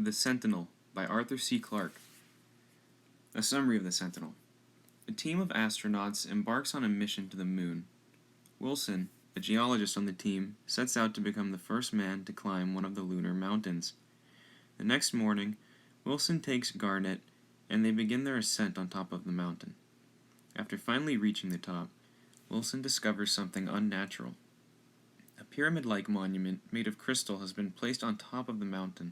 The Sentinel by Arthur C. Clarke. A summary of the Sentinel. A team of astronauts embarks on a mission to the moon. Wilson, a geologist on the team, sets out to become the first man to climb one of the lunar mountains. The next morning, Wilson takes Garnet, and they begin their ascent on top of the mountain. After finally reaching the top, Wilson discovers something unnatural. A pyramid-like monument made of crystal has been placed on top of the mountain.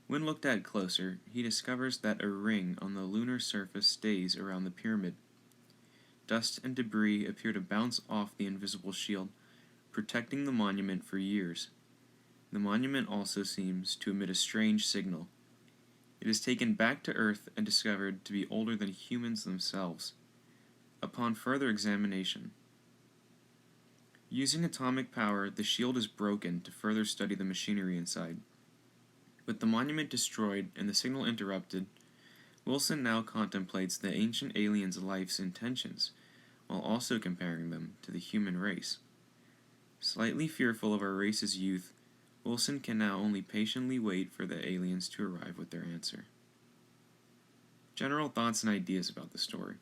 When looked at closer, he discovers that a ring on the lunar surface stays around the pyramid. Dust and debris appear to bounce off the invisible shield, protecting the monument for years. The monument also seems to emit a strange signal. It is taken back to Earth and discovered to be older than humans themselves. Upon further examination, using atomic power, the shield is broken to further study the machinery inside. With the monument destroyed and the signal interrupted, Wilson now contemplates the ancient aliens' life's intentions, while also comparing them to the human race. Slightly fearful of our race's youth, Wilson can now only patiently wait for the aliens to arrive with their answer. General thoughts and ideas about the story.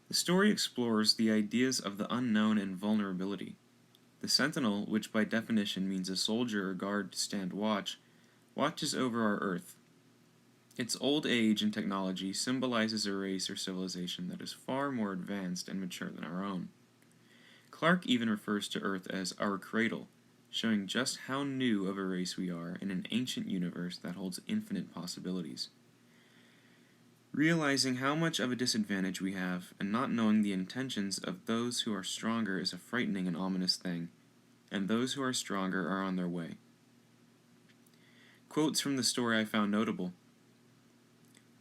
The story explores the ideas of the unknown and vulnerability. The Sentinel, which by definition means a soldier or guard to stand watch, watches over our Earth. Its old age and technology symbolizes a race or civilization that is far more advanced and mature than our own. Clarke even refers to Earth as our cradle, showing just how new of a race we are in an ancient universe that holds infinite possibilities. Realizing how much of a disadvantage we have and not knowing the intentions of those who are stronger is a frightening and ominous thing, and those who are stronger are on their way. Quotes from the story I found notable.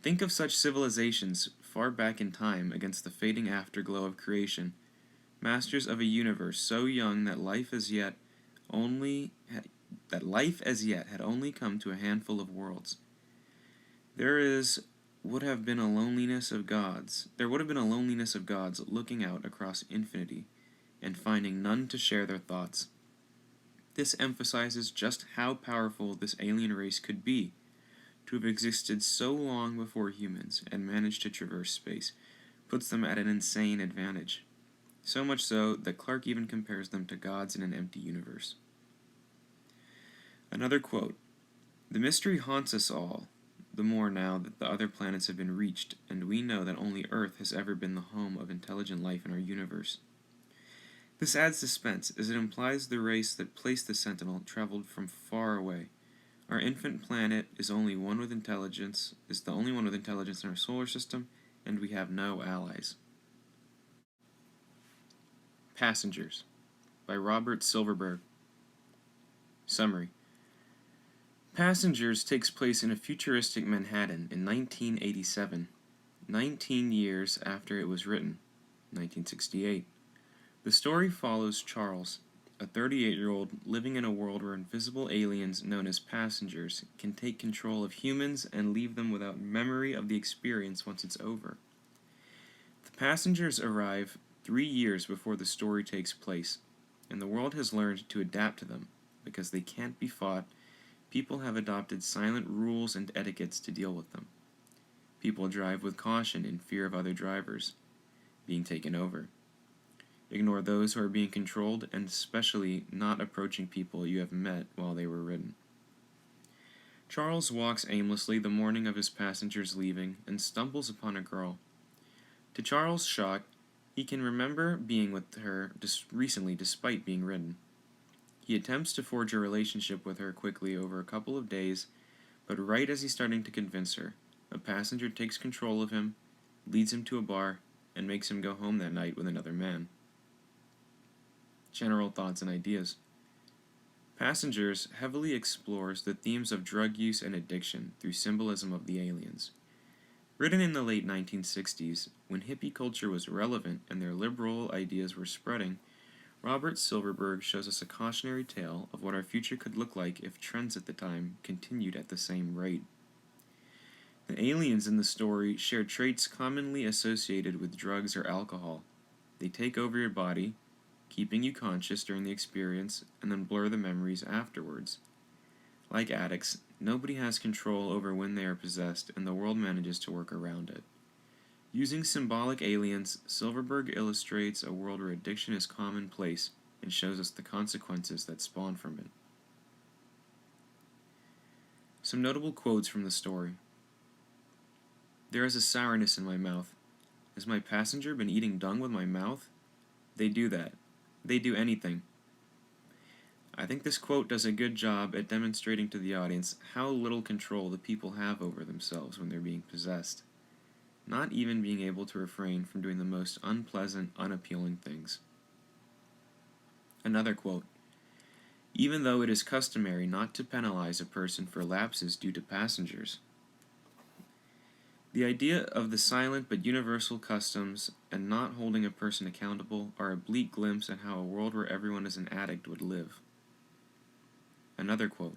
Think of such civilizations far back in time against the fading afterglow of creation, masters of a universe so young that life as yet had only come to a handful of worlds. There would have been a loneliness of gods looking out across infinity and finding none to share their thoughts. This emphasizes just how powerful this alien race could be. To have existed so long before humans and managed to traverse space puts them at an insane advantage. So much so that Clarke even compares them to gods in an empty universe. Another quote. The mystery haunts us all, the more now that the other planets have been reached and we know that only Earth has ever been the home of intelligent life in our universe. This adds suspense as it implies the race that placed the Sentinel traveled from far away. Our infant planet is the only one with intelligence in our solar system, and we have no allies. Passengers by Robert Silverberg. Summary. Passengers takes place in a futuristic Manhattan in 1987, 19 years after it was written, 1968. The story follows Charles, a 38-year-old living in a world where invisible aliens known as passengers can take control of humans and leave them without memory of the experience once it's over. The passengers arrive 3 years before the story takes place, and the world has learned to adapt to them. Because they can't be fought, people have adopted silent rules and etiquettes to deal with them. People drive with caution in fear of other drivers being taken over. Ignore those who are being controlled, and especially not approaching people you have met while they were ridden. Charles walks aimlessly the morning of his passengers leaving and stumbles upon a girl. To Charles' shock, he can remember being with her recently despite being ridden. He attempts to forge a relationship with her quickly over a couple of days, but right as he's starting to convince her, a passenger takes control of him, leads him to a bar, and makes him go home that night with another man. General thoughts and ideas. Passengers heavily explores the themes of drug use and addiction through symbolism of the aliens. Written in the late 1960s, when hippie culture was relevant and their liberal ideas were spreading, Robert Silverberg shows us a cautionary tale of what our future could look like if trends at the time continued at the same rate. The aliens in the story share traits commonly associated with drugs or alcohol. They take over your body, keeping you conscious during the experience, and then blur the memories afterwards. Like addicts, nobody has control over when they are possessed, and the world manages to work around it. Using symbolic aliens, Silverberg illustrates a world where addiction is commonplace and shows us the consequences that spawn from it. Some notable quotes from the story. There is a sourness in my mouth. Has my passenger been eating dung with my mouth? They do that. They do anything. I think this quote does a good job at demonstrating to the audience how little control the people have over themselves when they're being possessed, not even being able to refrain from doing the most unpleasant, unappealing things. Another quote. Even though it is customary not to penalize a person for lapses due to passengers. The idea of the silent but universal customs and not holding a person accountable are a bleak glimpse at how a world where everyone is an addict would live. Another quote.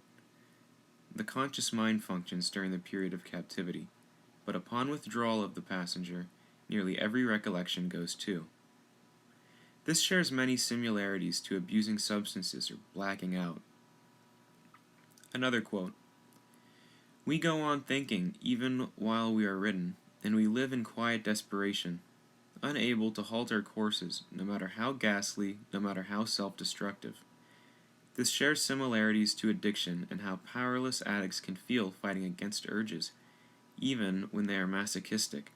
The conscious mind functions during the period of captivity, but upon withdrawal of the passenger, nearly every recollection goes too. This shares many similarities to abusing substances or blacking out. Another quote. We go on thinking even while we are ridden, and we live in quiet desperation, unable to halt our courses, no matter how ghastly, no matter how self-destructive. This shares similarities to addiction and how powerless addicts can feel fighting against urges, even when they are masochistic.